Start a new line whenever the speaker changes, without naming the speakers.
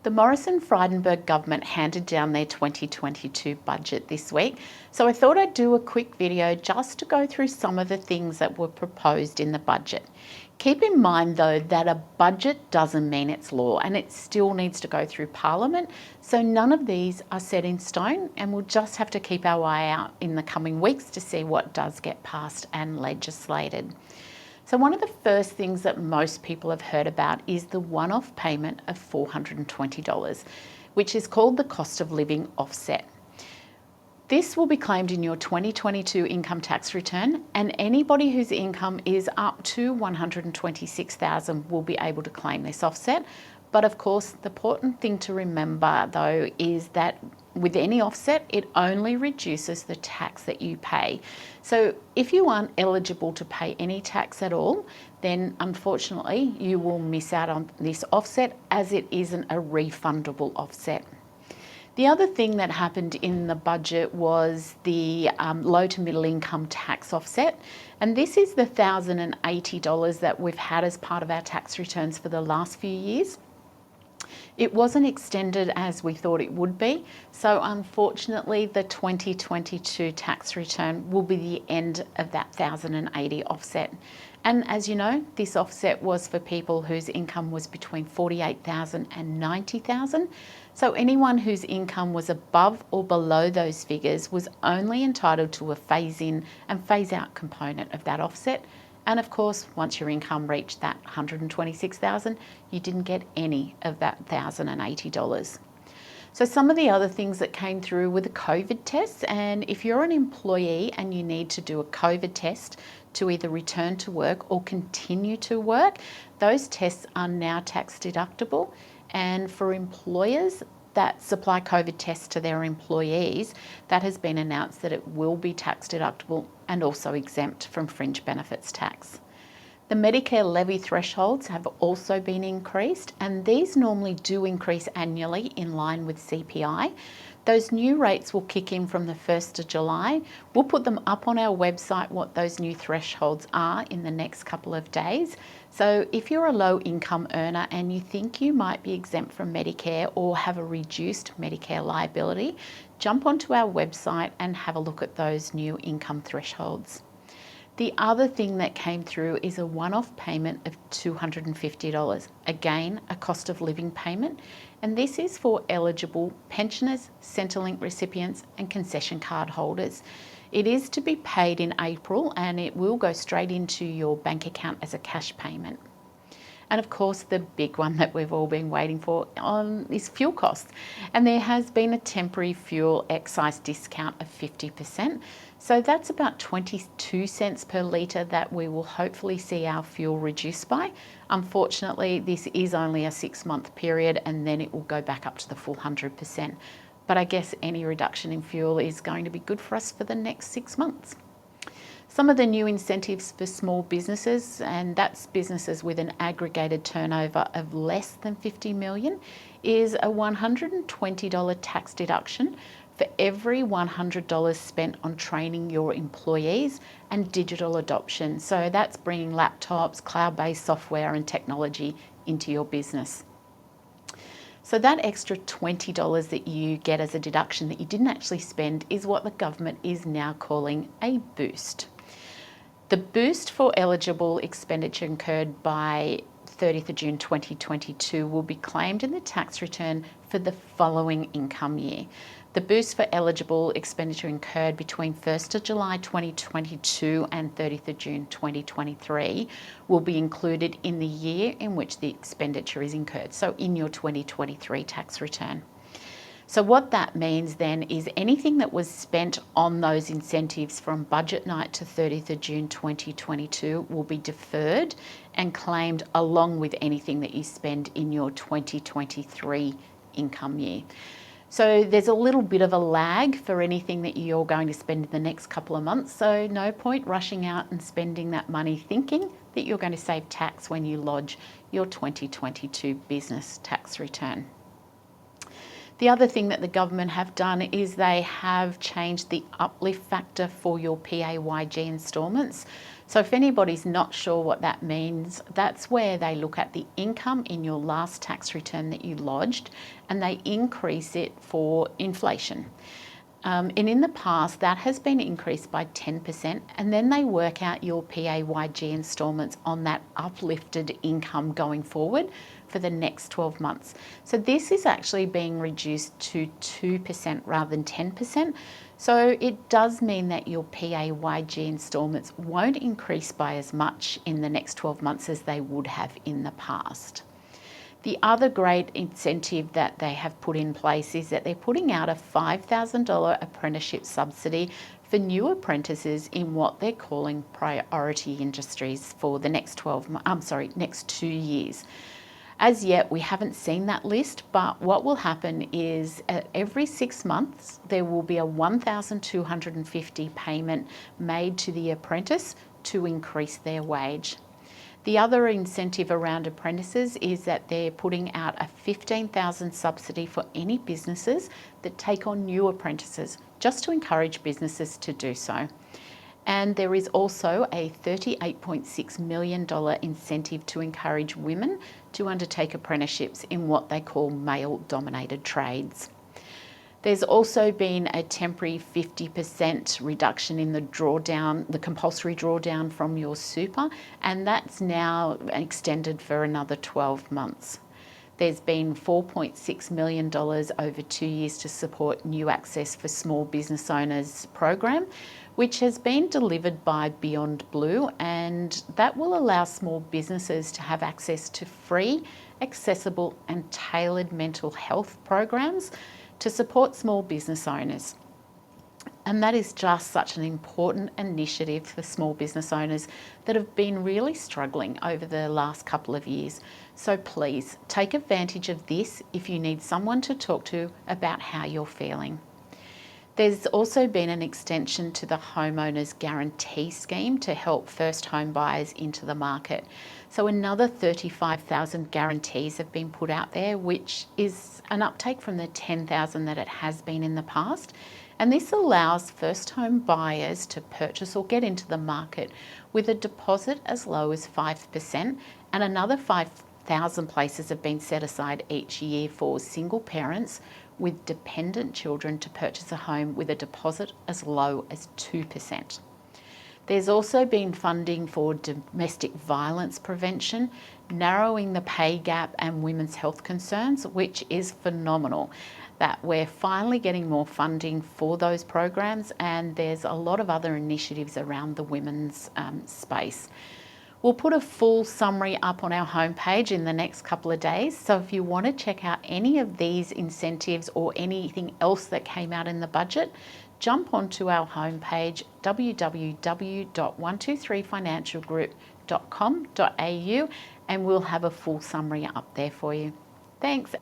The Morrison-Frydenberg government handed down their 2022 budget this week, so I thought I'd do a quick video just to go through some of the things that were proposed in the budget. Keep in mind though that a budget doesn't mean it's law and it still needs to go through Parliament, so none of these are set in stone and we'll just have to keep our eye out in the coming weeks to see what does get passed and legislated. So one of the first things that most people have heard about is the one-off payment of $420, which is called the cost of living offset. This will be claimed in your 2022 income tax return, and anybody whose income is up to $126,000 will be able to claim this offset. But of course, the important thing to remember though is that with any offset, it only reduces the tax that you pay. So if you aren't eligible to pay any tax at all, then unfortunately you will miss out on this offset as it isn't a refundable offset. The other thing that happened in the budget was the low to middle income tax offset. And this is the $1,080 that we've had as part of our tax returns for the last few years. It wasn't extended as we thought it would be, so unfortunately the 2022 tax return will be the end of that $1,080 offset. And as you know, this offset was for people whose income was between $48,000 and $90,000. So anyone whose income was above or below those figures was only entitled to a phase-in and phase-out component of that offset. And of course, once your income reached that $126,000, you didn't get any of that $1,080. So some of the other things that came through were the COVID tests. And if you're an employee and you need to do a COVID test to either return to work or continue to work, those tests are now tax deductible. And for employers that supply COVID tests to their employees, that has been announced that it will be tax deductible and also exempt from fringe benefits tax. The Medicare levy thresholds have also been increased, and these normally do increase annually in line with CPI. Those new rates will kick in from the 1st of July. We'll put them up on our website what those new thresholds are in the next couple of days. So if you're a low income earner and you think you might be exempt from Medicare or have a reduced Medicare liability, jump onto our website and have a look at those new income thresholds. The other thing that came through is a one-off payment of $250. Again, a cost of living payment. And this is for eligible pensioners, Centrelink recipients and concession card holders. It is to be paid in April and it will go straight into your bank account as a cash payment. And of course, the big one that we've all been waiting for is fuel costs. And there has been a temporary fuel excise discount of 50%. So that's about 22 cents per litre that we will hopefully see our fuel reduced by. Unfortunately, this is only a 6-month period and then it will go back up to the full 100%. But I guess any reduction in fuel is going to be good for us for the next 6 months. Some of the new incentives for small businesses, and that's businesses with an aggregated turnover of less than 50 million, is a $120 tax deduction for every $100 spent on training your employees and digital adoption. So that's bringing laptops, cloud-based software and technology into your business. So that extra $20 that you get as a deduction that you didn't actually spend is what the government is now calling a boost. The boost for eligible expenditure incurred by 30th of June 2022 will be claimed in the tax return for the following income year. The boost for eligible expenditure incurred between 1st of July 2022 and 30th of June 2023 will be included in the year in which the expenditure is incurred, so in your 2023 tax return. So what that means then is anything that was spent on those incentives from budget night to 30th of June 2022 will be deferred and claimed along with anything that you spend in your 2023 income year. So there's a little bit of a lag for anything that you're going to spend in the next couple of months. So no point rushing out and spending that money thinking that you're going to save tax when you lodge your 2022 business tax return. The other thing that the government have done is they have changed the uplift factor for your PAYG instalments. So if anybody's not sure what that means, that's where they look at the income in your last tax return that you lodged and they increase it for inflation. And in the past, that has been increased by 10%, and then they work out your PAYG instalments on that uplifted income going forward for the next 12 months. So this is actually being reduced to 2% rather than 10%. So it does mean that your PAYG instalments won't increase by as much in the next 12 months as they would have in the past. The other great incentive that they have put in place is that they're putting out a $5,000 apprenticeship subsidy for new apprentices in what they're calling priority industries for the next next 2 years. As yet, we haven't seen that list, but what will happen is every 6 months, there will be a $1,250 payment made to the apprentice to increase their wage. The other incentive around apprentices is that they're putting out a $15,000 subsidy for any businesses that take on new apprentices, just to encourage businesses to do so. And there is also a $38.6 million incentive to encourage women to undertake apprenticeships in what they call male-dominated trades. There's also been a temporary 50% reduction in the drawdown, the compulsory drawdown from your super, and that's now extended for another 12 months. There's been $4.6 million over 2 years to support New Access for Small Business Owners program, which has been delivered by Beyond Blue, and that will allow small businesses to have access to free, accessible and tailored mental health programs to support small business owners. And that is just such an important initiative for small business owners that have been really struggling over the last couple of years. So please take advantage of this if you need someone to talk to about how you're feeling. There's also been an extension to the Homeowners Guarantee Scheme to help first home buyers into the market. So another 35,000 guarantees have been put out there, which is an uptake from the 10,000 that it has been in the past. And this allows first home buyers to purchase or get into the market with a deposit as low as 5%, and another 5,000 places have been set aside each year for single parents with dependent children to purchase a home with a deposit as low as 2%. There's also been funding for domestic violence prevention, narrowing the pay gap and women's health concerns, which is phenomenal. That we're finally getting more funding for those programs, and there's a lot of other initiatives around the women's space. We'll put a full summary up on our homepage in the next couple of days, so if you want to check out any of these incentives or anything else that came out in the budget, jump onto our homepage www.123financialgroup.com.au and we'll have a full summary up there for you. Thanks.